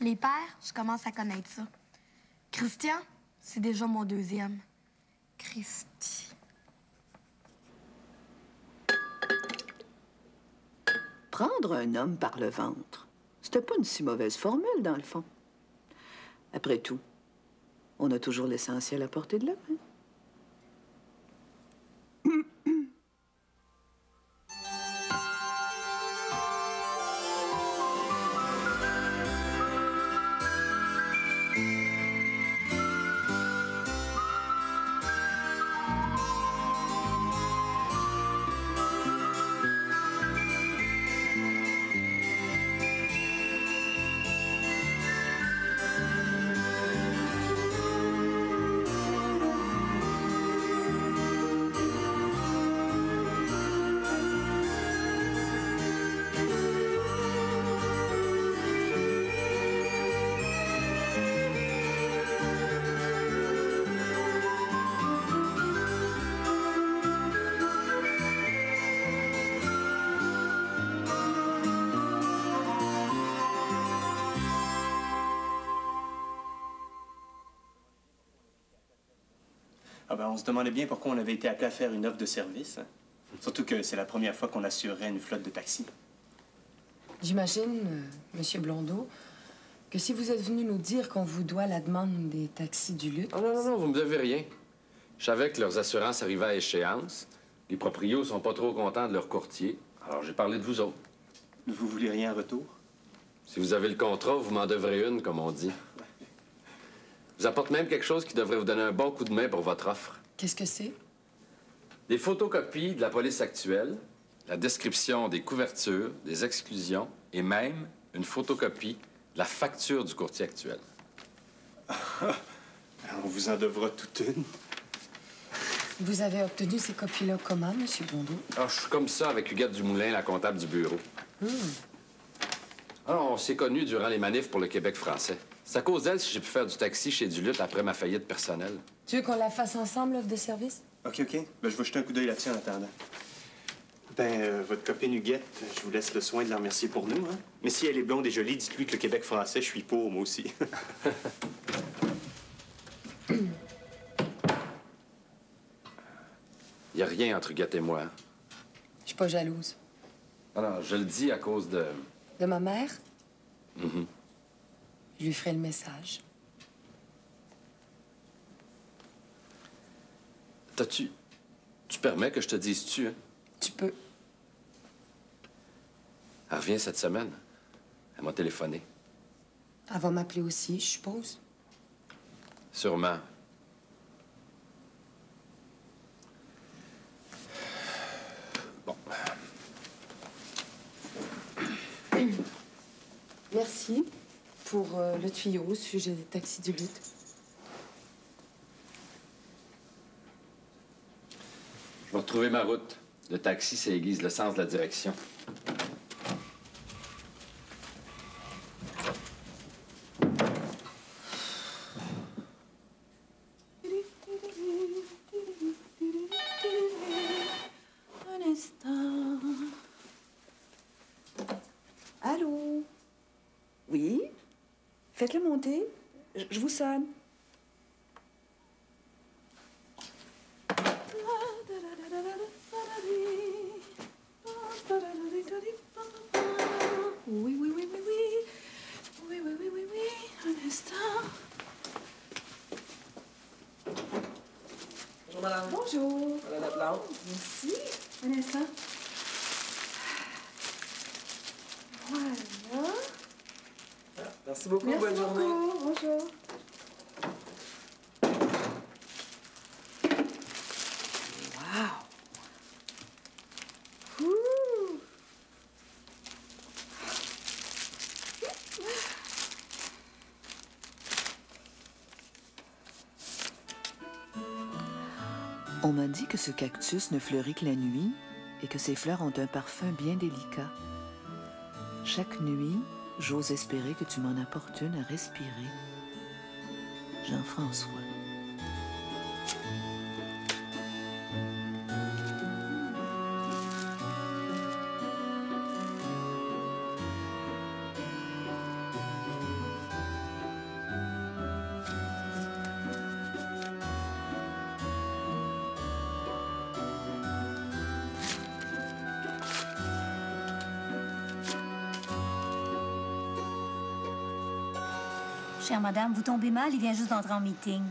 Les pères, je commence à connaître ça. Christian, c'est déjà mon deuxième. Christy. Prendre un homme par le ventre, c'était pas une si mauvaise formule, dans le fond. Après tout, on a toujours l'essentiel à portée de la main. Ah ben, on se demandait bien pourquoi on avait été appelé à faire une offre de service. Hein. Surtout que c'est la première fois qu'on assurerait une flotte de taxis. J'imagine, Monsieur Blondeau, que si vous êtes venu nous dire qu'on vous doit la demande des taxis du Lutte... Oh, non, vous me devez rien. Je savais que leurs assurances arrivaient à échéance. Les proprios sont pas trop contents de leur courtier. Alors j'ai parlé de vous autres. Vous voulez rien en retour? Si vous avez le contrat, vous m'en devrez une, comme on dit. Je vous apporte même quelque chose qui devrait vous donner un bon coup de main pour votre offre. Qu'est-ce que c'est? Des photocopies de la police actuelle, la description des couvertures, des exclusions et même une photocopie de la facture du courtier actuel. On vous en devra toute une. Vous avez obtenu ces copies-là comment, Monsieur Blondeau? Alors, je suis comme ça avec Huguette Dumoulin, la comptable du bureau. Alors, on s'est connus durant les manifs pour le Québec français. C'est à cause d'elle si j'ai pu faire du taxi chez du Lutte après ma faillite personnelle. Tu veux qu'on la fasse ensemble, l'offre de service? OK. Ben, je vais jeter un coup d'œil là-dessus en attendant. Ben, votre copine Huguette, je vous laisse le soin de la remercier pour nous, hein? Mais si elle est blonde et jolie, dites-lui que le Québec français, je suis pour, moi aussi. Il n'y a rien entre Huguette et moi. Je suis pas jalouse. Alors, je le dis à cause de... De ma mère? Mhm. Je lui ferai le message. T'as-tu... Tu permets que je te dise tu, hein? Tu peux. Elle revient cette semaine. Elle m'a téléphoné. Elle va m'appeler aussi, je suppose. Sûrement. Bon. Merci pour le tuyau au sujet des taxis du Lutte. Je vais retrouver ma route. Le taxi, ça aiguise le sens de la direction. Un instant. Allô? Oui? Faites-le monter. Je vous sonne. Oui, oui, oui, oui, oui. Oui, oui, oui, oui, oui. Un instant. Bonjour, madame. Bonjour. Madame Laplante. Merci. Un instant. Voilà. Merci beaucoup. Merci Bonne journée. beaucoup. Bonjour. Wow. Ouh. On m'a dit que ce cactus ne fleurit que la nuit et que ses fleurs ont un parfum bien délicat. Chaque nuit, j'ose espérer que tu m'en apportes une à respirer. Jean-François. Chère madame, vous tombez mal, il vient juste d'entrer en meeting.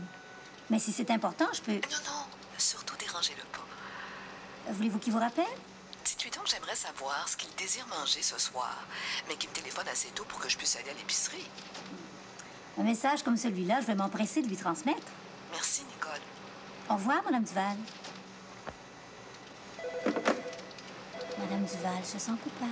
Mais si c'est important, je peux... Non, non, surtout dérangez-le pas. Voulez-vous qu'il vous rappelle? Dites-lui donc que j'aimerais savoir ce qu'il désire manger ce soir, mais qu'il me téléphone assez tôt pour que je puisse aller à l'épicerie. Un message comme celui-là, je vais m'empresser de lui transmettre. Merci, Nicole. Au revoir, Madame Duval. Madame Duval se sent coupable.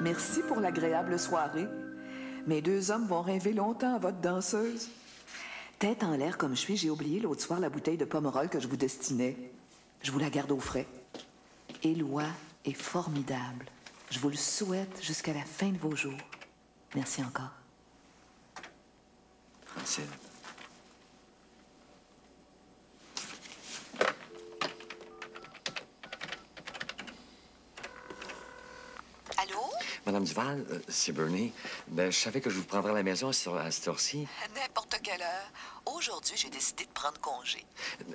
Merci pour l'agréable soirée. Mes deux hommes vont rêver longtemps à votre danseuse. Tête en l'air comme je suis, j'ai oublié l'autre soir la bouteille de Pomerol que je vous destinais. Je vous la garde au frais. Éloi est formidable. Je vous le souhaite jusqu'à la fin de vos jours. Merci encore. Francine. Allô? Madame Duval, c'est Bernie. Ben, je savais que je vous prendrais à la maison à cette heure-ci. N'importe quelle heure. Aujourd'hui, j'ai décidé de prendre congé.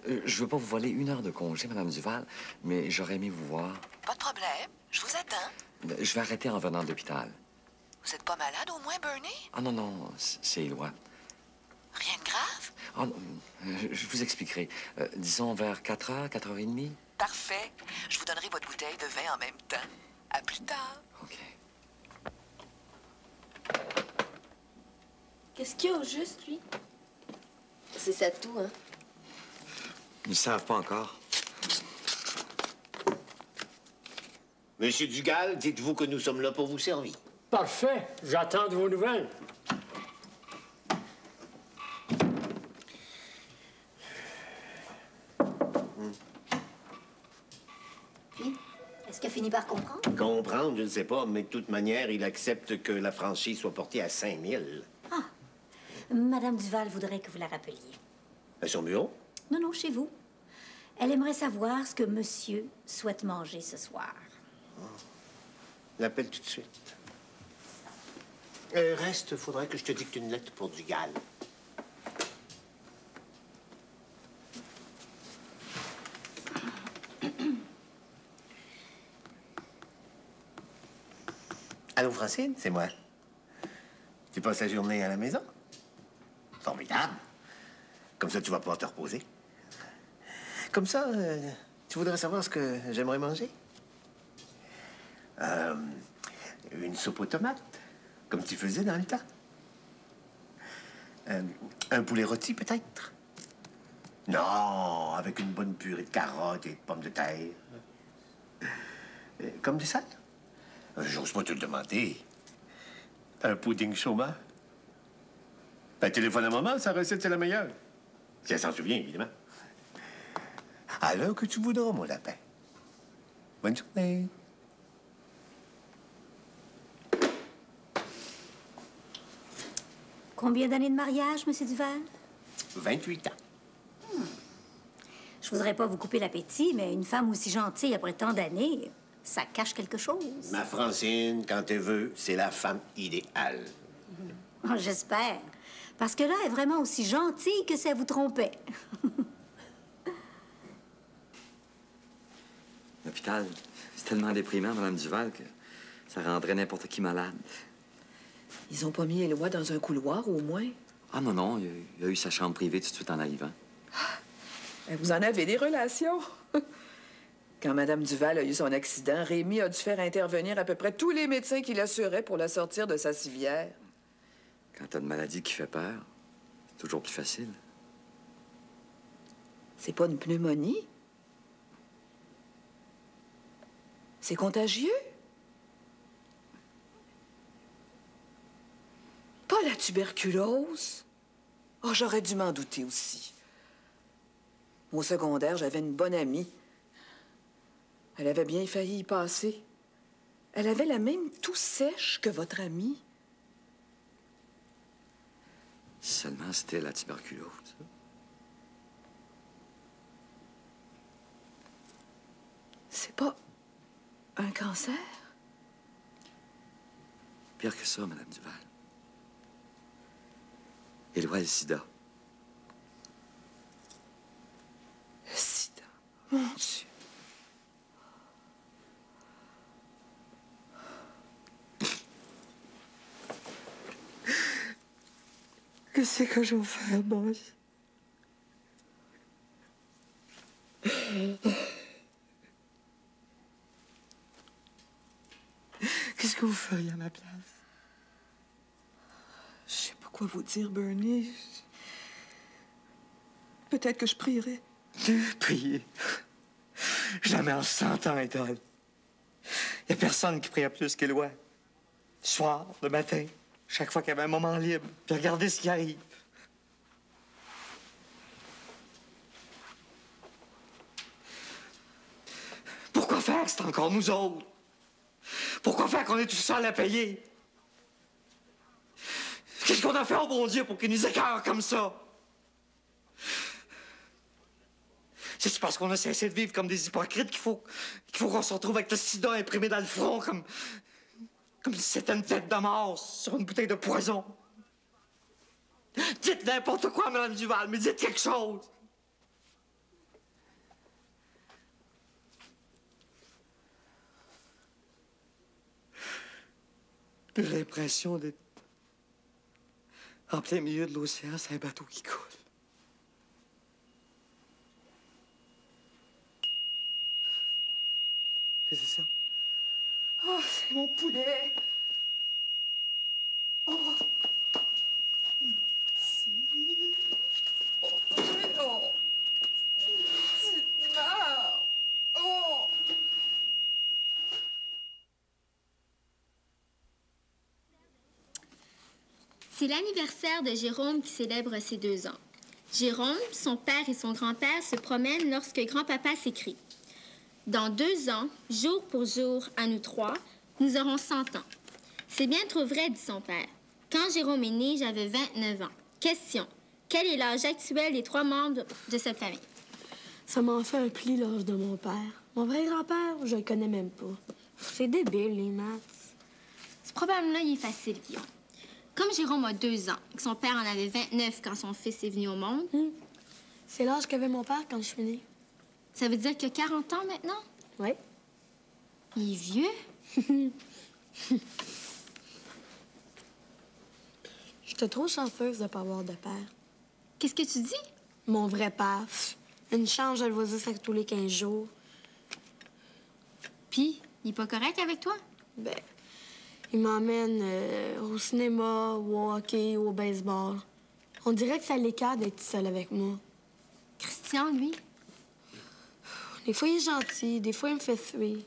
Je veux pas vous voler 1 heure de congé, Madame Duval, mais j'aurais aimé vous voir. Pas de problème. Je vous attends. Ben, je vais arrêter en venant de l'hôpital. Vous êtes pas malade au moins, Bernie? Ah non, non, c'est Éloi. Rien de grave? Ah, non, je vous expliquerai. Disons vers 4h, 4h30. Parfait. Je vous donnerai votre bouteille de vin en même temps. À plus tard. OK. Qu'est-ce qu'il y a au juste, lui? C'est ça tout, hein? Ils ne savent pas encore. Monsieur Dugal, dites-vous que nous sommes là pour vous servir. Parfait. J'attends de vos nouvelles. Puis, est-ce qu'il a fini par comprendre? Comprendre, je ne sais pas, mais de toute manière, il accepte que la franchise soit portée à 5 000. Ah, Madame Duval voudrait que vous la rappeliez. À son bureau? Non, non, chez vous. Elle aimerait savoir ce que monsieur souhaite manger ce soir. L'appelle tout de suite. Reste, faudrait que je te dicte une lettre pour Dugal. Allô, Francine, c'est moi. Tu passes la journée à la maison? Formidable. Comme ça, tu vas pouvoir te reposer. Comme ça, tu voudrais savoir ce que j'aimerais manger? Une soupe aux tomates, comme tu faisais dans le temps. Un poulet rôti, peut-être? Non, avec une bonne purée de carottes et de pommes de terre. Comme dessert? J'ose pas te le demander. Un pudding chômage? Ben, téléphone à maman, sa recette, c'est la meilleure. Si elle s'en souvient, évidemment. À l'heure que tu voudras, mon lapin. Bonne journée. Combien d'années de mariage, Monsieur Duval? 28 ans. Je voudrais pas vous couper l'appétit, mais une femme aussi gentille après tant d'années, ça cache quelque chose. Ma Francine, quand elle veut, c'est la femme idéale. Oh, j'espère. Parce que là, elle est vraiment aussi gentille que si elle vous trompait. L'hôpital, c'est tellement déprimant, Madame Duval, que ça rendrait n'importe qui malade. Ils ont pas mis Éloi dans un couloir, au moins? Ah non, non, il a eu sa chambre privée tout de suite en arrivant. Ben, vous en avez des relations. Quand Mme Duval a eu son accident, Rémi a dû faire intervenir à peu près tous les médecins qui l'assuraient pour la sortir de sa civière. Quand t'as une maladie qui fait peur, c'est toujours plus facile. C'est pas une pneumonie? C'est contagieux? Pas la tuberculose? Oh, j'aurais dû m'en douter aussi. Au secondaire, j'avais une bonne amie. Elle avait bien failli y passer. Elle avait la même toux sèche que votre amie. Seulement c'était la tuberculose. C'est pas un cancer? Pire que ça, Madame Duval. Éloi a le sida. Mon Dieu. Qu'est-ce que je vais faire, boss? Qu'est-ce que vous feriez à ma place? Je sais pas quoi vous dire, Bernie. Peut-être que je prierai. Prier? Jamais en 100 ans, Édole. Il n'y a personne qui prie plus qu'Éloi. Le soir, le matin, chaque fois qu'il y avait un moment libre, puis regardez ce qui arrive. Pourquoi faire que c'est encore nous autres? Pourquoi faire qu'on est tout seul à payer? Qu'est-ce qu'on a fait au bon Dieu pour qu'il nous écœure comme ça? C'est parce qu'on a cessé de vivre comme des hypocrites qu'il faut qu'on se retrouve avec le sida imprimé dans le front comme si c'était une tête de mort sur une bouteille de poison. Dites n'importe quoi, Mme Duval, mais dites quelque chose. J'ai l'impression d'être en plein milieu de l'océan, c'est un bateau qui coule. Qu'est-ce que c'est ça? Oh, c'est mon poulet! Oh! Petit... Oh! Petite mère! Oh! C'est l'anniversaire de Jérôme qui célèbre ses 2 ans. Jérôme, son père et son grand-père se promènent lorsque grand-papa s'écrie. Dans 2 ans, jour pour jour, à nous 3, nous aurons 100 ans. C'est bien trop vrai, dit son père. Quand Jérôme est né, j'avais 29 ans. Question. Quel est l'âge actuel des 3 membres de cette famille? Ça m'en fait un pli, l'âge de mon père. Mon vrai grand-père, je le connais même pas. C'est débile, les maths. Ce problème-là, il est facile, Guillaume. Comme Jérôme a 2 ans et que son père en avait 29 quand son fils est venu au monde... C'est l'âge qu'avait mon père quand je suis née. Ça veut dire qu'il a 40 ans maintenant? Oui. Il est vieux? J'étais trop chanceuse de ne pas avoir de père. Qu'est-ce que tu dis? Mon vrai père. Une chance, je le vois juste tous les 15 jours. Puis, il est pas correct avec toi? Ben, il m'emmène au cinéma, au hockey, au baseball. On dirait que ça l'écarte d'être seul avec moi. Christian, lui? Des fois, il est gentil, des fois, il me fait suer.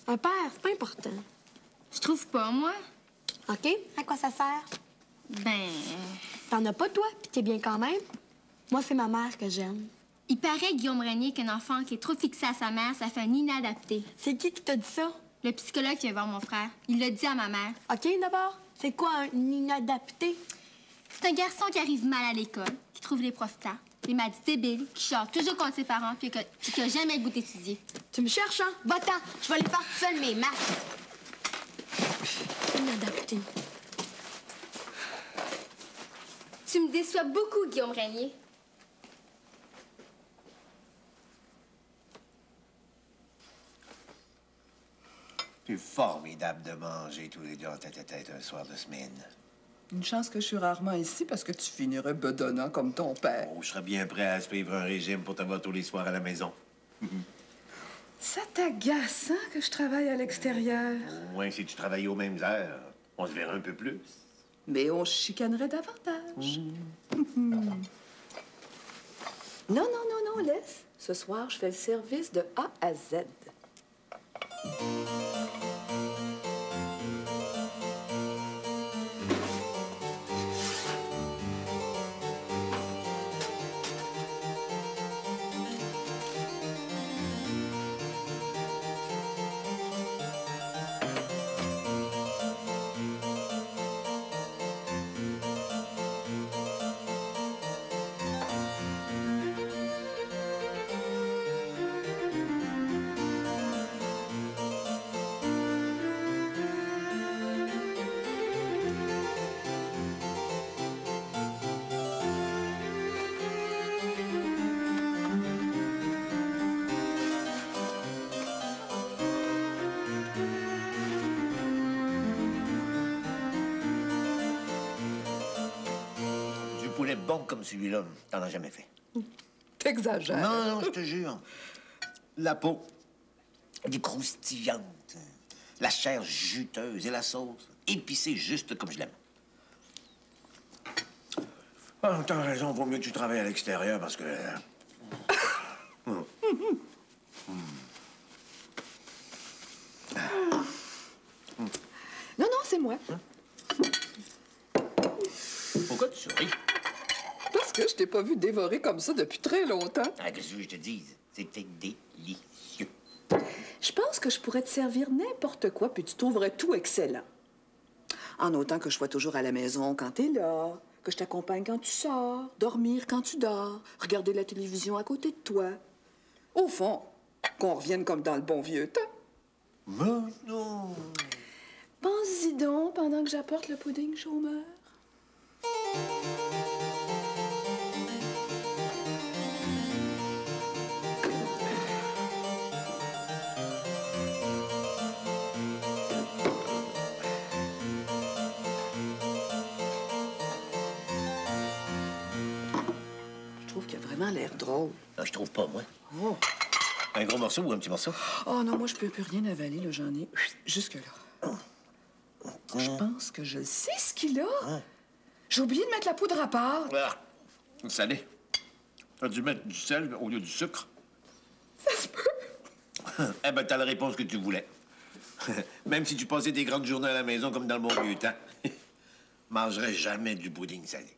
Un père, c'est pas important. Je trouve pas, moi. OK? À quoi ça sert? Ben... T'en as pas, toi, puis t'es bien quand même? Moi, c'est ma mère que j'aime. Il paraît, Guillaume Renier, qu'un enfant qui est trop fixé à sa mère, ça fait un inadapté. C'est qui t'a dit ça? Le psychologue qui vient voir mon frère. Il l'a dit à ma mère. OK, d'abord. C'est quoi un inadapté? C'est un garçon qui arrive mal à l'école, qui trouve les profs tard, les maths débiles, qui chante toujours contre ses parents, puis qui a jamais le goût d'étudier. Tu me cherches, hein? Va-t'en. Je vais les faire tout seul, mes maths. Inadapté. Tu me déçois beaucoup, Guillaume Renier. C'est formidable de manger tous les deux en tête-à-tête un soir de semaine. Une chance que je suis rarement ici parce que tu finirais bedonnant comme ton père. Oh, je serais bien prêt à suivre un régime pour t'avoir tous les soirs à la maison. Ça t'agace, hein, que je travaille à l'extérieur? Au moins, si tu travaillais aux mêmes heures, on se verrait un peu plus. Mais on se chicanerait davantage. Non, non, non, non, laisse. Ce soir, je fais le service de A à Z. poulet bon comme celui-là, t'en as jamais fait. T'exagères. Non, je te jure. La peau, elle est croustillante. La chair juteuse et la sauce épicée juste comme je l'aime. Ah, t'as raison, vaut mieux que tu travailles à l'extérieur parce que... Non, c'est moi. Pourquoi tu souris? Parce que je t'ai pas vu dévorer comme ça depuis très longtemps. Ah, qu'est-ce que je te dise? C'était délicieux. Je pense que je pourrais te servir n'importe quoi, puis tu trouverais tout excellent. En autant que je sois toujours à la maison quand t'es là, que je t'accompagne quand tu sors, dormir quand tu dors, regarder la télévision à côté de toi. Au fond, qu'on revienne comme dans le bon vieux temps. Mais non! Pense-y donc pendant que j'apporte le pudding chômeur. Je trouve qu'il a vraiment l'air drôle. Ah, je trouve pas, moi. Oh. Un gros morceau ou un petit morceau? Oh non, moi, je peux plus rien avaler, là, j'en ai jusque-là. Je pense que je sais ce qu'il a. J'ai oublié de mettre la poudre à part. Ah, salé. T'as dû mettre du sel au lieu du sucre. Ça se peut. Eh ben, t'as la réponse que tu voulais. Même si tu passais des grandes journées à la maison comme dans le bon vieux temps, mangerais jamais du pudding salé.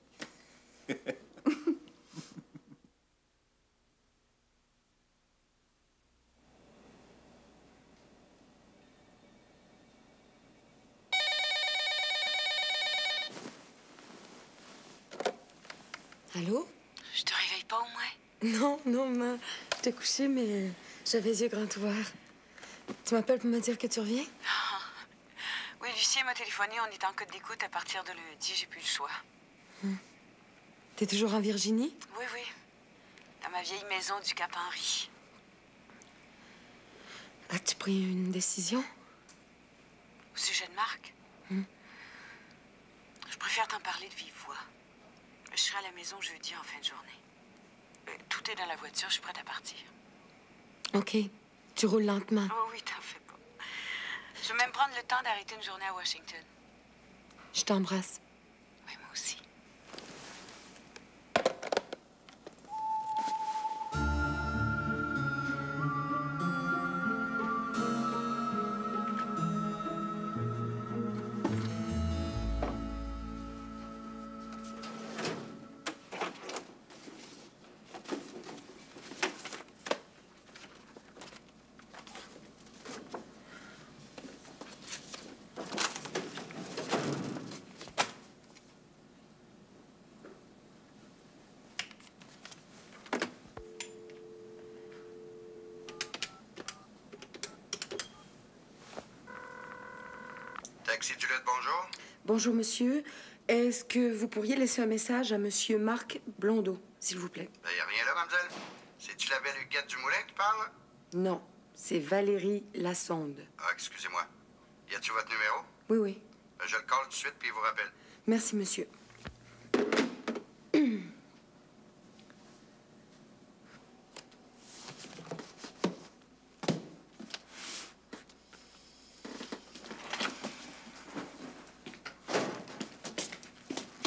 Allô? Je te réveille pas au moins? Non, ma... J'étais couchée, mais j'avais les yeux grands ouverts. Tu m'appelles pour me dire que tu reviens? Oui, Lucien m'a téléphoné. On est en code d'écoute à partir de lundi. J'ai plus le choix. T'es toujours en Virginie? Oui. Dans ma vieille maison du Cap-Henri. As-tu pris une décision? Au sujet de Marc? Je préfère t'en parler de vive voix. Je serai à la maison jeudi en fin de journée. Tout est dans la voiture. Je suis prête à partir. OK. Tu roules lentement. Oh oui, t'en fais pas. Je vais même prendre le temps d'arrêter une journée à Washington. Je t'embrasse. Oui, moi aussi. Taxi du Lot, bonjour. Bonjour, monsieur. Est-ce que vous pourriez laisser un message à monsieur Marc Blondeau, s'il vous plaît? Ben, y a rien là, mademoiselle. C'est-tu la belle Huguette Dumoulet qui parle? Non, c'est Valérie Lassonde. Ah, excusez-moi. Y a-tu votre numéro? Oui. Ben, je le colle tout de suite puis il vous rappelle. Merci, monsieur.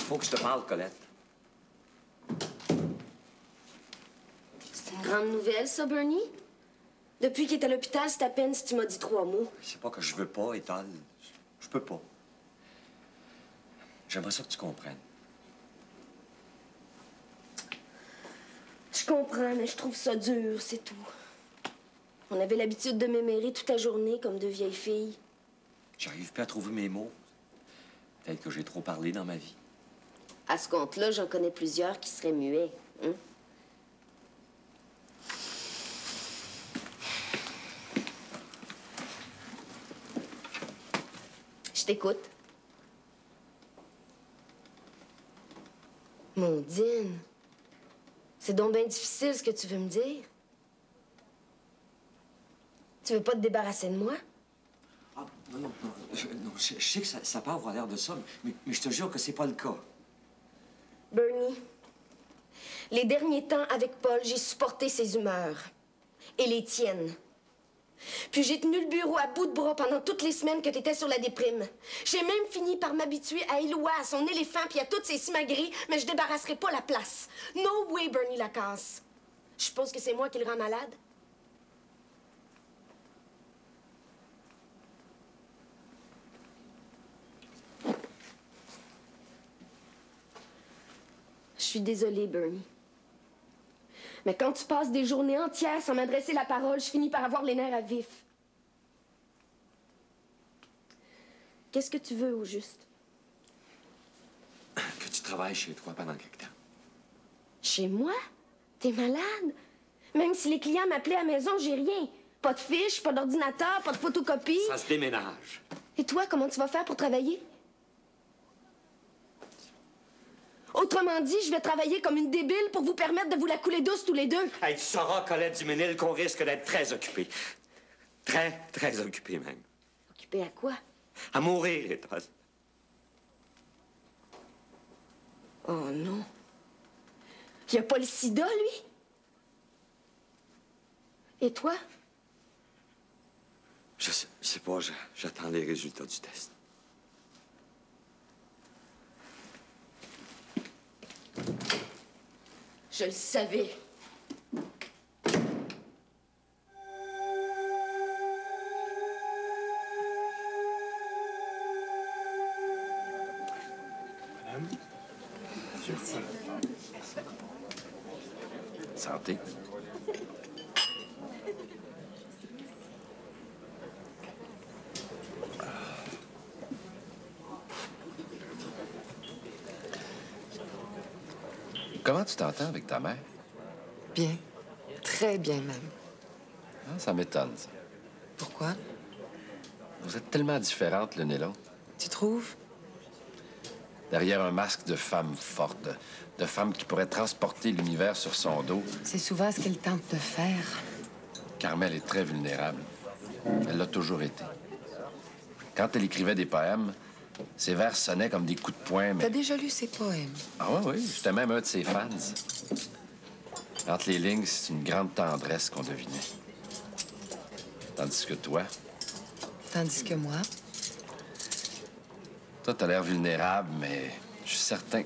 Faut que je te parle, Colette. C'est une grande nouvelle, ça, Bernie? Depuis qu'il est à l'hôpital, c'est à peine si tu m'as dit 3 mots. C'est pas que je veux pas, Étal. Je peux pas. J'aimerais ça que tu comprennes. Je comprends, mais je trouve ça dur, c'est tout. On avait l'habitude de m'aimer toute la journée comme deux vieilles filles. J'arrive plus à trouver mes mots. Peut-être que j'ai trop parlé dans ma vie. À ce compte-là, j'en connais plusieurs qui seraient muets. Hein? Je t'écoute. Maudine, c'est donc bien difficile ce que tu veux me dire. Tu veux pas te débarrasser de moi? Ah, non. Je sais que ça peut avoir l'air de ça, mais je te jure que c'est pas le cas. Bernie, Les derniers temps, avec Paul, j'ai supporté ses humeurs. Et les tiennes. Puis j'ai tenu le bureau à bout de bras pendant toutes les semaines que t'étais sur la déprime. J'ai même fini par m'habituer à Éloi, à son éléphant, puis à toutes ses simagrées, mais je débarrasserai pas la place. No way, Bernie Lacasse. Je suppose que c'est moi qui le rends malade? Je suis désolée, Bernie. Mais quand tu passes des journées entières sans m'adresser la parole, je finis par avoir les nerfs à vif. Qu'est-ce que tu veux, au juste? Que tu travailles chez toi pendant quelque temps. Chez moi? T'es malade? Même si les clients m'appelaient à la maison, j'ai rien. Pas de fiche, pas d'ordinateur, pas de photocopie. Ça se déménage. Et toi, comment tu vas faire pour travailler? Autrement dit, je vais travailler comme une débile pour vous permettre de vous la couler douce tous les deux. Hey, tu sauras, Colette Duménil, qu'on risque d'être très occupés. Très, très occupés, même. Occupé à quoi? À mourir, Éthos. Oh non. Il a pas le sida, lui? Et toi? Je sais pas, j'attends les résultats du test. Je le savais. Madame? Merci. Santé. Comment tu t'entends avec ta mère? Bien. Très bien, même. Ah, ça m'étonne, ça. Pourquoi? Vous êtes tellement différentes l'une et l'autre. Tu trouves? Derrière un masque de femme forte, de femme qui pourrait transporter l'univers sur son dos, C'est souvent ce qu'elle tente de faire. Carmel est très vulnérable. Elle l'a toujours été. Quand elle écrivait des poèmes, ses vers sonnaient comme des coups de poing, mais... T'as déjà lu ses poèmes? Ah oui, oui, j'étais même un de ses fans. Entre les lignes, c'est une grande tendresse qu'on devinait. Tandis que toi, Tandis que moi, toi, t'as l'air vulnérable, mais je suis certain.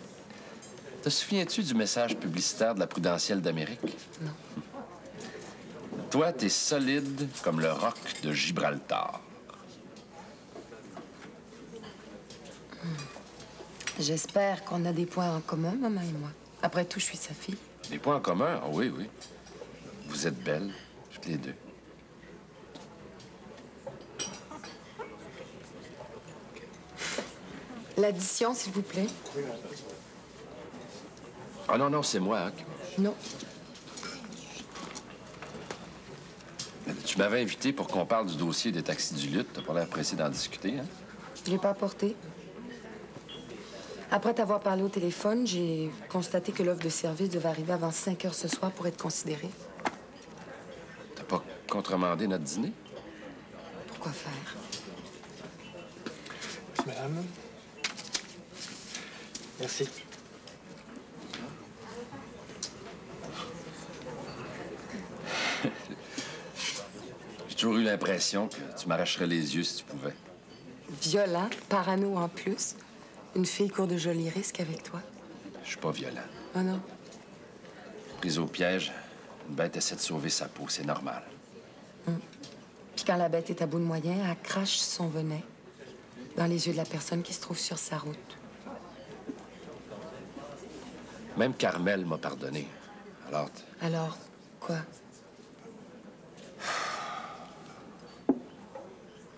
Te souviens-tu du message publicitaire de la Prudentielle d'Amérique? Non. Toi, t'es solide comme le roc de Gibraltar. j'espère qu'on a des points en commun, maman et moi. Après tout, je suis sa fille. Des points en commun? Ah oui, oui. Vous êtes belles, toutes les deux. L'addition, s'il vous plaît. Ah non, non, c'est moi, hein. Non. Tu m'avais invité pour qu'on parle du dossier des taxis du lutte. T'as pas l'air pressé d'en discuter, hein? Je l'ai pas apporté. Après t'avoir parlé au téléphone, j'ai constaté que l'offre de service devait arriver avant 5 heures ce soir pour être considérée. T'as pas contremandé notre dîner? Pourquoi faire? Madame? Merci. J'ai toujours eu l'impression que tu m'arracherais les yeux si tu pouvais. Violent, parano en plus. Une fille court de jolis risques avec toi. Je suis pas violent. Oh non. Prise au piège, une bête essaie de sauver sa peau, c'est normal. Puis quand la bête est à bout de moyens, elle crache son venin dans les yeux de la personne qui se trouve sur sa route. Même Carmel m'a pardonné. Alors, Alors, quoi?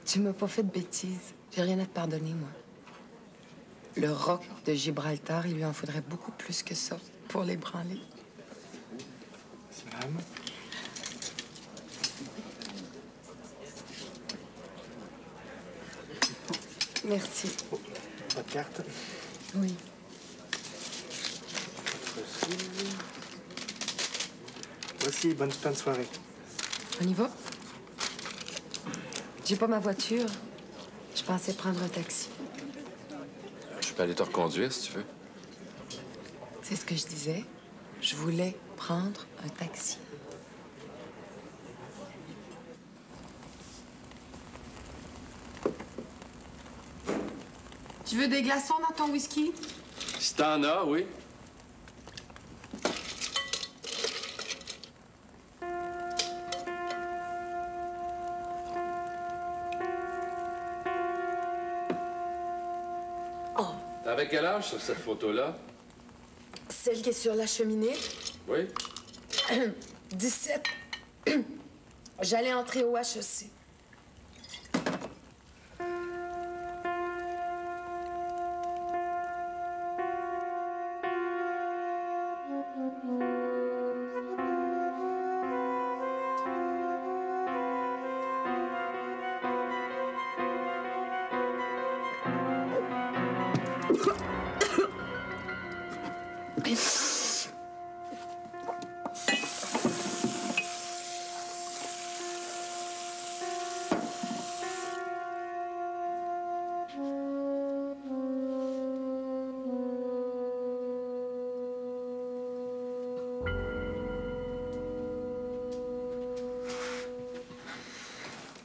Tu m'as pas fait de bêtises. J'ai rien à te pardonner, moi. Le roc de Gibraltar, il lui en faudrait beaucoup plus que ça pour l'ébranler. Madame? Merci. Votre carte? Oui. Voici, bonne fin de soirée. On y va? J'ai pas ma voiture. Je pensais prendre un taxi. je peux aller te reconduire si tu veux. C'est ce que je disais. Je voulais prendre un taxi. Tu veux des glaçons dans ton whisky? Si t'en as, oui. Oh. T'avais quel âge sur cette photo-là? Celle qui est sur la cheminée? Oui. 17. J'allais entrer au HEC.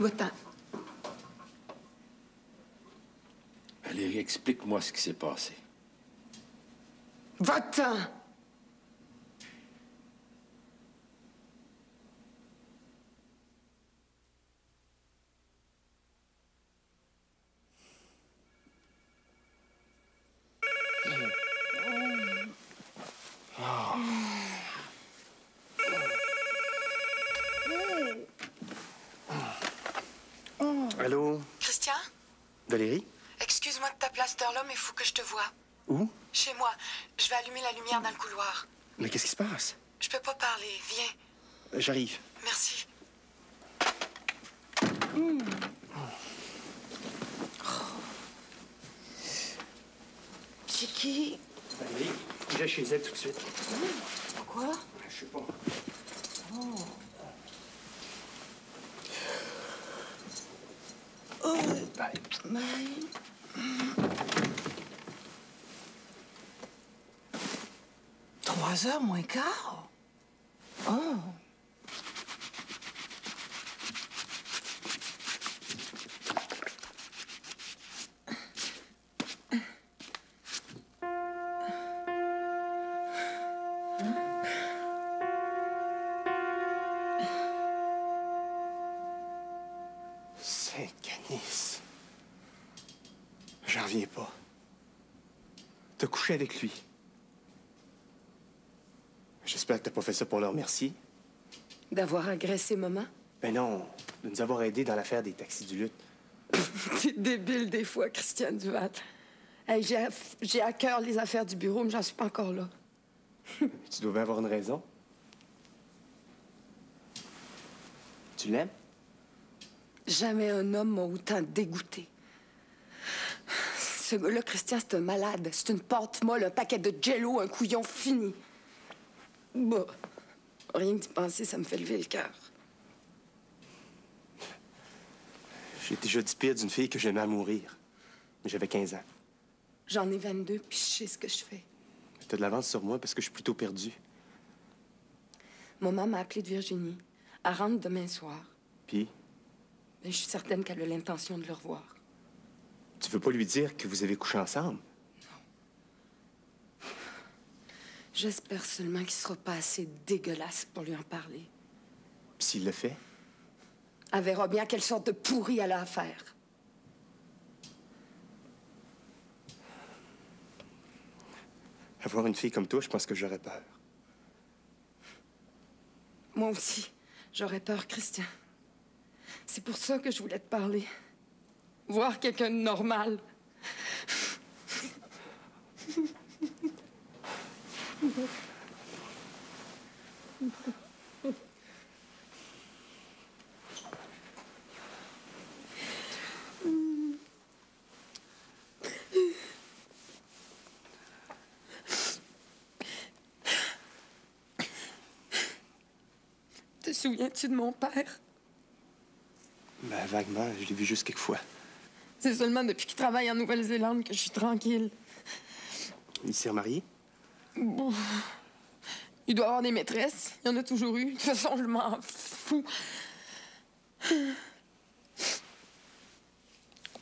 Va-t'en. Valérie, explique-moi ce qui s'est passé. Va-t'en! Allô? Christian? Valérie? Excuse-moi de t'appeler à cette heure-là, mais il faut que je te voie. Où? Chez moi. Je vais allumer la lumière dans le couloir. Mais qu'est-ce qui se passe? Je peux pas parler. Viens. J'arrive. Merci. Kiki. Valérie, faut que j'aille chez elle tout de suite. Pourquoi? Je sais pas. Bye. 3h moins quart? Oh! Saint-Canis. J'en reviens pas. T'as couché avec lui. J'espère que t'as pas fait ça pour leur remercier. D'avoir agressé maman? Ben non, de nous avoir aidés dans l'affaire des taxis du lutte. T'es débile des fois, Christiane Duval. Hey, j'ai à cœur les affaires du bureau, mais j'en suis pas encore là. Tu dois bien avoir une raison. Tu l'aimes? Jamais un homme m'a autant dégoûté. Ce gars-là, Christian, c'est un malade. C'est une pâte molle, un paquet de jello, un couillon fini. Bah, rien que d'y penser, ça me fait lever le cœur. J'ai déjà dit pire d'une fille que j'aimais à mourir. Mais j'avais 15 ans. J'en ai 22, puis je sais ce que je fais. T'as de l'avance sur moi parce que je suis plutôt perdu. Maman m'a appelé de Virginie. Elle rentre demain soir. Puis, Mais je suis certaine qu'elle a l'intention de le revoir. tu veux pas lui dire que vous avez couché ensemble? J'espère seulement qu'il sera pas assez dégueulasse pour lui en parler. Puis s'il le fait? Elle verra bien quelle sorte de pourri elle a à faire. Avoir une fille comme toi, je pense que j'aurais peur. Moi aussi, j'aurais peur, Christian. C'est pour ça que je voulais te parler. Voir quelqu'un de normal. Te souviens-tu de mon père? Ben, vaguement, je l'ai vu juste quelques fois. C'est seulement depuis qu'il travaille en Nouvelle-Zélande que je suis tranquille. Il s'est remarié? Bon, Il doit avoir des maîtresses. Il y en a toujours eu. De toute façon, je m'en fous.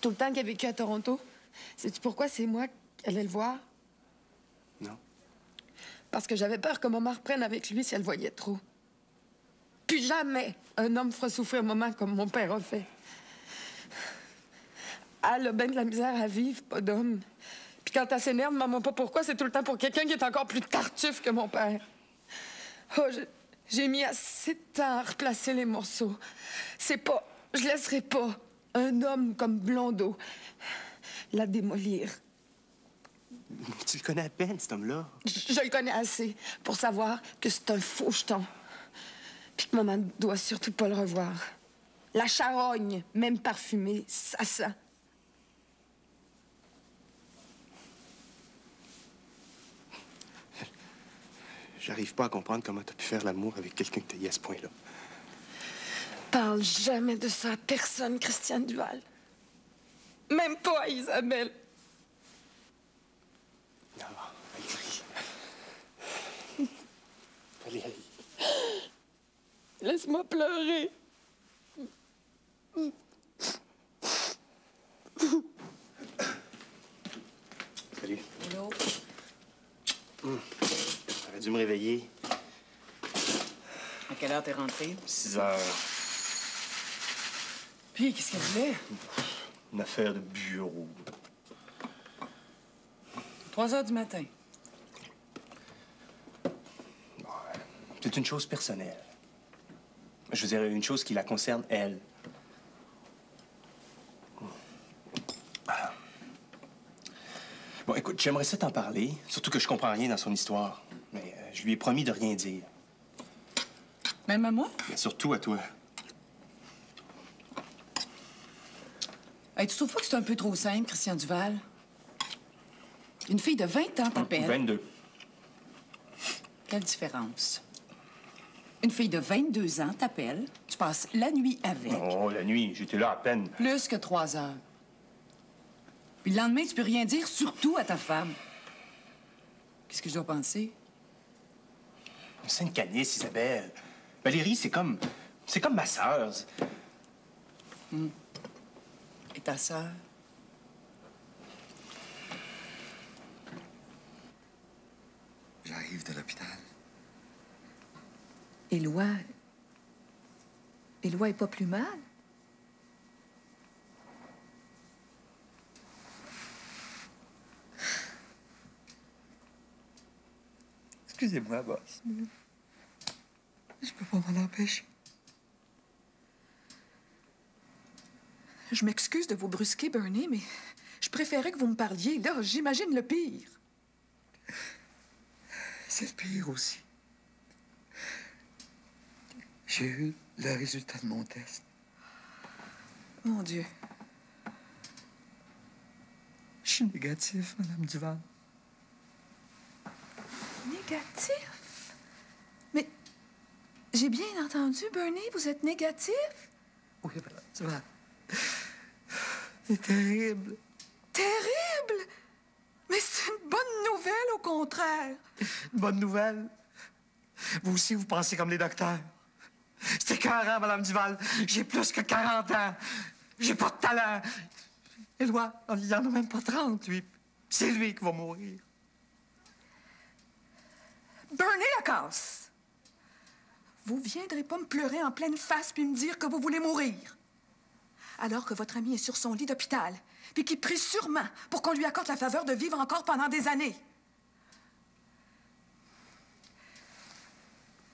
Tout le temps qu'il a vécu à Toronto, sais-tu pourquoi c'est moi qui allais le voir? Non. Parce que j'avais peur que maman reprenne avec lui si elle voyait trop. Plus jamais un homme fera souffrir maman comme mon père a fait. Elle a bien de la misère à vivre, pas d'homme. Puis quand elle s'énerve, maman, pas pourquoi, c'est tout le temps pour quelqu'un qui est encore plus tartuffe que mon père. Oh, j'ai mis assez de temps à replacer les morceaux. C'est pas... Je laisserai pas un homme comme Blondeau la démolir. Tu le connais à peine, cet homme-là. Je le connais assez pour savoir que c'est un faux jeton. Puis que maman ne doit surtout pas le revoir. La charogne, même parfumée, ça sent. J'arrive pas à comprendre comment t'as pu faire l'amour avec quelqu'un que t'as eu à ce point-là. Parle jamais de ça à personne, Christiane Duval. Même pas à Isabelle. Non, Valérie. Laisse-moi pleurer. Salut. Hello. J'aurais dû me réveiller. À quelle heure t'es rentré? 6 heures. Puis, qu'est-ce qu'elle voulait? Une affaire de bureau. 3 heures du matin. C'est une chose personnelle. Je veux dire, une chose qui la concerne, elle. Bon, écoute, j'aimerais ça t'en parler, surtout que je comprends rien dans son histoire. Mais je lui ai promis de rien dire. Même à moi? Mais surtout à toi. Hey, tu trouves pas que c'est un peu trop simple, Christian Duval? Une fille de 20 ans t'appelle. 22. Quelle différence? Une fille de 22 ans t'appelle, tu passes la nuit avec. Oh, la nuit, j'étais là à peine. Plus que 3 heures. Puis le lendemain, tu peux rien dire, surtout à ta femme. Qu'est-ce que je dois penser? C'est une canisse, Isabelle. Valérie, c'est comme ma sœur. Et ta sœur? J'arrive de l'hôpital. Éloi est pas plus mal? Excusez-moi, boss. Je peux pas m'en empêcher. Je m'excuse de vous brusquer, Bernie, mais je préférais que vous me parliez. Là, j'imagine le pire. C'est le pire aussi. J'ai eu le résultat de mon test. Mon Dieu. Je suis négatif, Madame Duval. Négatif? Mais j'ai bien entendu, Bernie, vous êtes négatif? Oui, Madame Duval. C'est terrible. Terrible? Mais c'est une bonne nouvelle, au contraire. Une bonne nouvelle. Vous aussi, vous pensez comme les docteurs. C'est écœurant, Madame Duval. J'ai plus que 40 ans. J'ai pas de talent. Éloi, il en a même pas 30, lui. C'est lui qui va mourir. Bernie Lacasse! Vous viendrez pas me pleurer en pleine face puis me dire que vous voulez mourir. Alors que votre ami est sur son lit d'hôpital, puis qu'il prie sûrement pour qu'on lui accorde la faveur de vivre encore pendant des années.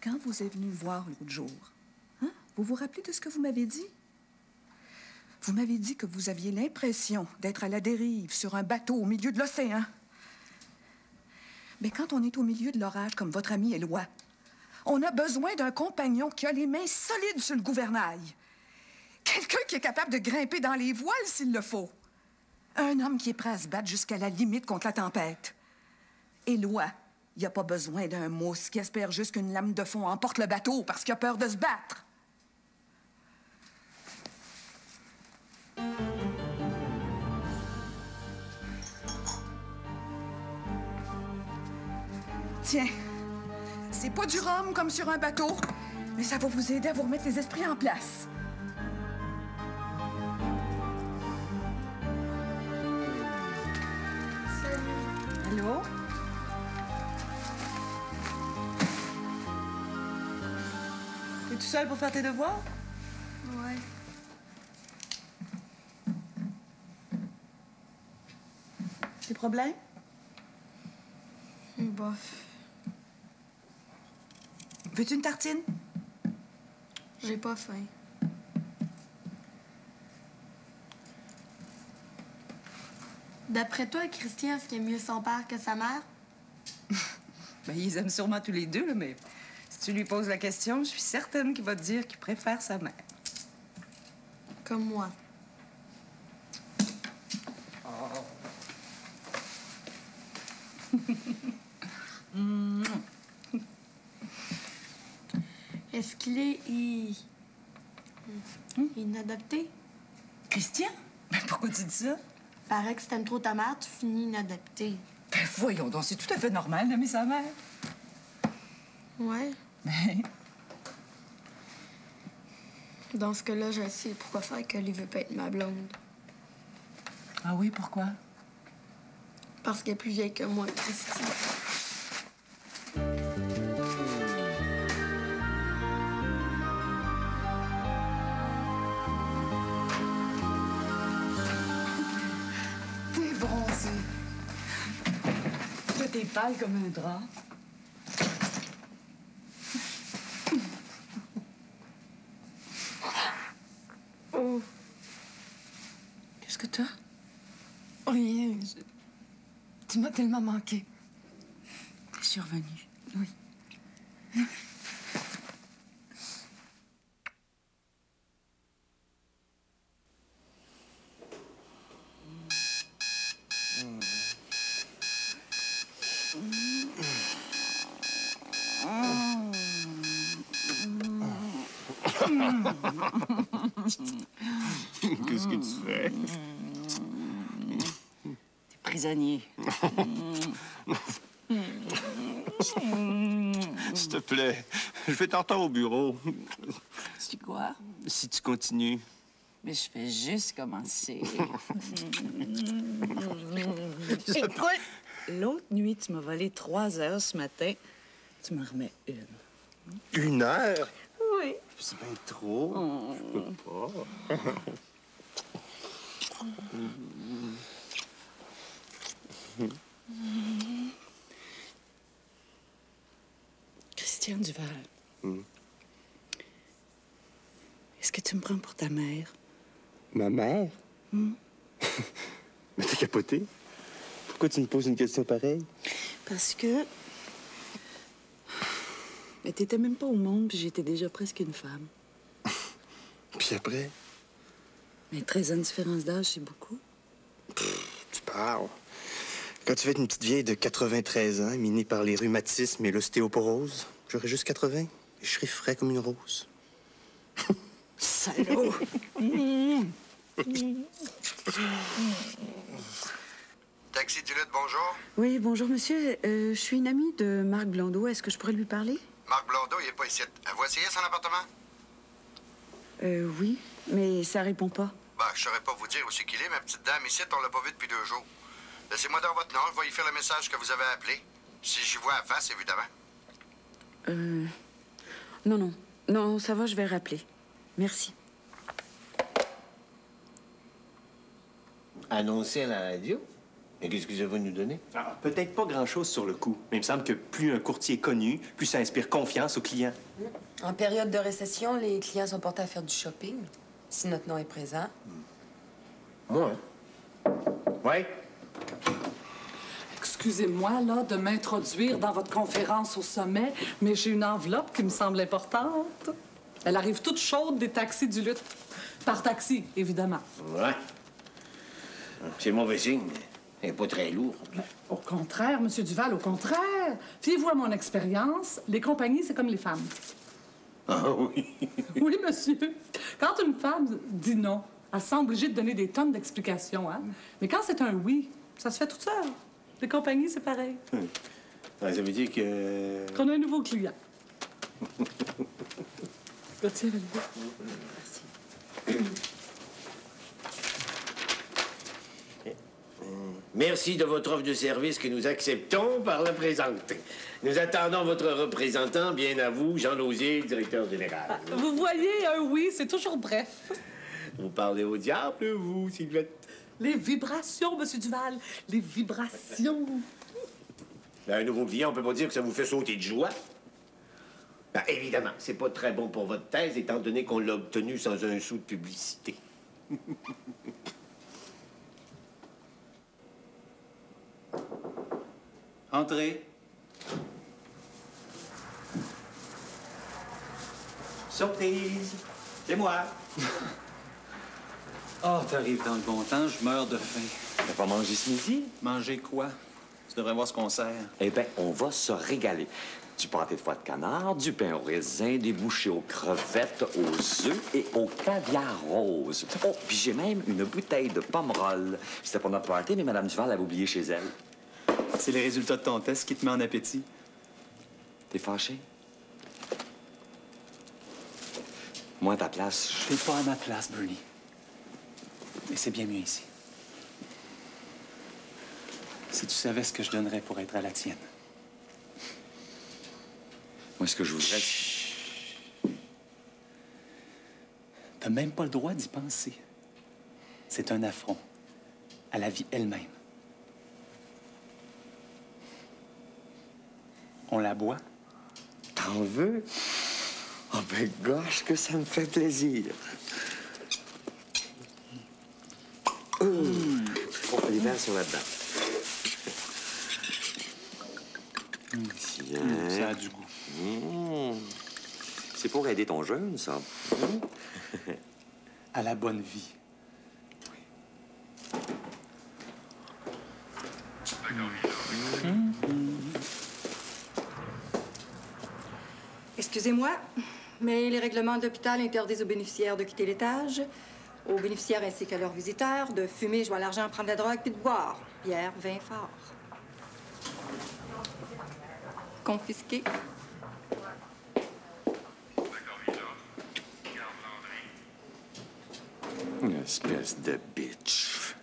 Quand vous êtes venu me voir l'autre jour, hein, vous vous rappelez de ce que vous m'avez dit? Vous m'avez dit que vous aviez l'impression d'être à la dérive sur un bateau au milieu de l'océan. Mais quand on est au milieu de l'orage comme votre ami Éloi, on a besoin d'un compagnon qui a les mains solides sur le gouvernail. Quelqu'un qui est capable de grimper dans les voiles s'il le faut. Un homme qui est prêt à se battre jusqu'à la limite contre la tempête. Éloi, il n'y a pas besoin d'un mousse qui espère juste qu'une lame de fond emporte le bateau parce qu'il a peur de se battre. Tiens, C'est pas du rhum comme sur un bateau, mais ça va vous aider à vous remettre les esprits en place. Salut. Allô? T'es tout seul pour faire tes devoirs? Ouais. Des problèmes? Bof. Veux-tu une tartine? J'ai pas faim. D'après toi, Christian, est-ce qu'il aime mieux son père que sa mère? Ben, ils aiment sûrement tous les deux, là, mais si tu lui poses la question, je suis certaine qu'il va te dire qu'il préfère sa mère. Comme moi. Est-ce qu'il est inadapté? Christian? Mais pourquoi tu dis ça? Paraît que si t'aimes trop ta mère, tu finis inadapté. Ben voyons donc, c'est tout à fait normal d'aimer sa mère. Ouais. Mais... Dans ce cas-là, je sais pourquoi faire que lui veut pas être ma blonde. Ah oui, pourquoi? Parce qu'elle est plus vieille que moi, Christy. T'es bronzé. Toi, t'es pâle comme un drap. Oh. Qu'est-ce que t'as? Rien. Tu m'as tellement manqué. Je suis revenue. Oui. Qu'est-ce que tu fais? T'es prisonnier. S'il te plaît, je vais t'entendre au bureau. C'est quoi? Si tu continues. Mais je fais juste commencer. Écoute, l'autre nuit, tu m'as volé 3 heures ce matin. Tu me remets une. 1 heure? Oui. C'est bien trop. Je peux pas. Christian Duval. Est-ce que tu me prends pour ta mère? Ma mère? Mais t'es capoté? Pourquoi tu me poses une question pareille? Parce que... Mais t'étais même pas au monde, puis j'étais déjà presque une femme. Puis après? Mais 13 ans de différence d'âge, c'est beaucoup. Tu parles. Quand tu vas être une petite vieille de 93 ans, minée par les rhumatismes et l'ostéoporose, j'aurais juste 80 et je serais frais comme une rose. Salaud! Taxi du Lutte, bonjour. Oui, bonjour, monsieur. Je suis une amie de Marc Blondeau. Est-ce que je pourrais lui parler? Marc Blondeau, il est pas ici. Vous essayé son appartement? Oui, mais ça répond pas. Ben, je saurais pas vous dire où c'est qu'il est, ma petite dame. Ici, on l'a pas vu depuis 2 jours. Laissez-moi dans votre nom, je vais y faire le message que vous avez appelé. Si j'y vois à face, évidemment. Non, ça va, je vais rappeler. Merci. Annoncer à la radio? Et qu'est-ce que ça va nous donner? Ah, peut-être pas grand-chose sur le coup, mais il me semble que plus un courtier est connu, plus ça inspire confiance aux clients. En période de récession, les clients sont portés à faire du shopping, si notre nom est présent. Moi? Ouais? Excusez-moi, là, de m'introduire dans votre conférence au sommet, mais j'ai une enveloppe qui me semble importante. Elle arrive toute chaude des taxis du Lutte. Par taxi, évidemment. Ouais. C'est mauvais signe. Elle n'est pas très lourde. Au contraire, Monsieur Duval, au contraire. Fiez-vous à mon expérience, les compagnies, c'est comme les femmes. Ah oui? Oui, monsieur. Quand une femme dit non, elle semble obligée de donner des tonnes d'explications, hein? Mais quand c'est un oui, ça se fait tout seul. Les compagnies, c'est pareil. Ah, ça veut dire que... Qu'on a un nouveau client. Tiens, Valérie. Merci. Merci de votre offre de service que nous acceptons par la présente. Nous attendons votre représentant, bien à vous, Jean Lausier, directeur général. Vous voyez, un oui, c'est toujours bref. Vous parlez au diable, vous, Sylvette? Les vibrations, Monsieur Duval, les vibrations. Ben, un nouveau client, on peut pas dire que ça vous fait sauter de joie. Ben, évidemment, c'est pas très bon pour votre thèse, étant donné qu'on l'a obtenu sans un sou de publicité. Entrez. Surprise! C'est moi! Oh, t'arrives dans le bon temps, je meurs de faim. T'as pas mangé ce midi? Manger quoi? Tu devrais voir ce qu'on sert. Eh bien, on va se régaler. Du pâté de foie de canard, du pain au raisin, des bouchées aux crevettes, aux œufs et au caviar rose. Oh, puis j'ai même une bouteille de Pomerol. C'était pour notre party, mais Mme Duval l'avait oublié chez elle. C'est les résultats de ton test qui te met en appétit. T'es fâché? Moi, à ta place, T'es pas à ma place, Bernie. Mais c'est bien mieux ici. Si tu savais ce que je donnerais pour être à la tienne. Moi, ce que je voudrais... T'as même pas le droit d'y penser. C'est un affront à la vie elle-même. On la boit? T'en veux? Oh ben gosh, que ça me fait plaisir. Les verres sont là-dedans. Tiens. Ça a du goût. C'est pour aider ton jeûne, ça. À la bonne vie. Excusez-moi, mais les règlements de l'hôpital interdisent aux bénéficiaires de quitter l'étage, aux bénéficiaires ainsi qu'à leurs visiteurs, de fumer, jouer à l'argent, prendre de la drogue puis de boire. Bière, vin fort. Confisqué. Une espèce de bitch.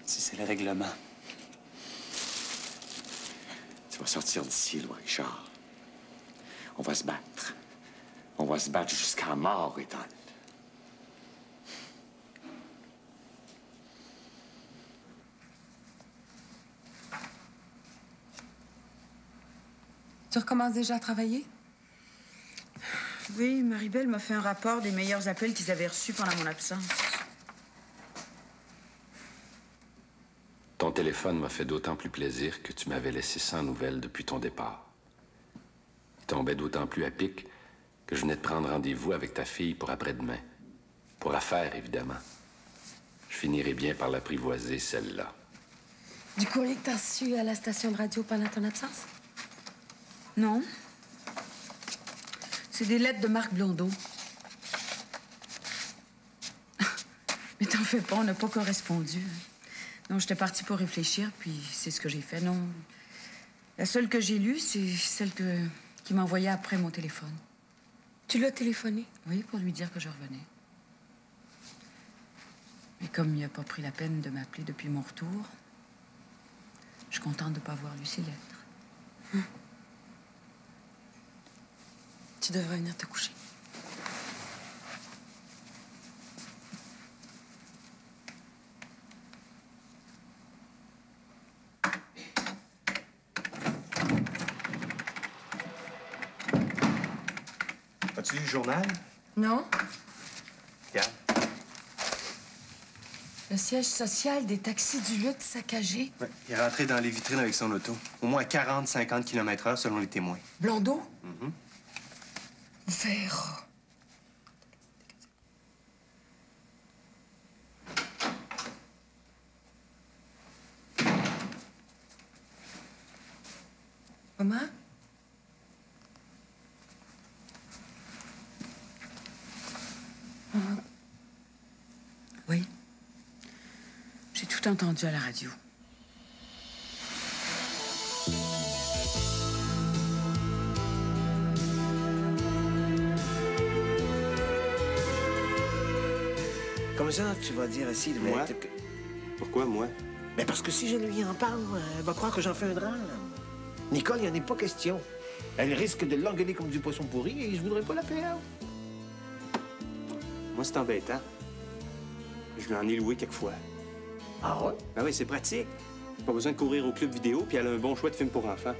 Si c'est le règlement. Tu vas sortir d'ici, là, Richard. On va se battre. On va se battre jusqu'à la mort, Ethan. Tu recommences déjà à travailler? Oui, Marie-Belle m'a fait un rapport des meilleurs appels qu'ils avaient reçus pendant mon absence. Ton téléphone m'a fait d'autant plus plaisir que tu m'avais laissé sans nouvelles depuis ton départ. Il tombait d'autant plus à pic que je venais de prendre rendez-vous avec ta fille pour après-demain. Pour affaires, évidemment. Je finirai bien par l'apprivoiser, celle-là. Du courrier que t'as reçu à la station de radio pendant ton absence? Non. C'est des lettres de Marc Blondeau. Mais t'en fais pas, on n'a pas correspondu. Non, j'étais partie pour réfléchir, puis c'est ce que j'ai fait. Non. La seule que j'ai lue, c'est celle qui m'a envoyée après mon téléphone. Tu l'as téléphoné? Oui, pour lui dire que je revenais. Mais comme il n'a pas pris la peine de m'appeler depuis mon retour, je suis contente de ne pas avoir lu ses lettres. Tu devrais venir te coucher. As-tu lu le journal? Non. Regarde. Le siège social des taxis du Lutte saccagé. Ouais, il est rentré dans les vitrines avec son auto. Au moins 40-50 km/h selon les témoins. Blondeau? Mhm. Vera. Maman? Maman? Oui. J'ai tout entendu à la radio. Comme ça, tu vas dire à Sylvette Moi? que... Pourquoi, moi? Mais parce que si je lui en parle, elle va croire que j'en fais un drame. Nicole, il n'y en est pas question. Elle risque de l'engueuler comme du poisson pourri et je voudrais pas la perdre. Moi, c'est embêtant. Je lui en ai loué quelques fois. Ah ouais? Ah oui, c'est pratique. Pas besoin de courir au club vidéo, puis elle a un bon choix de film pour enfants.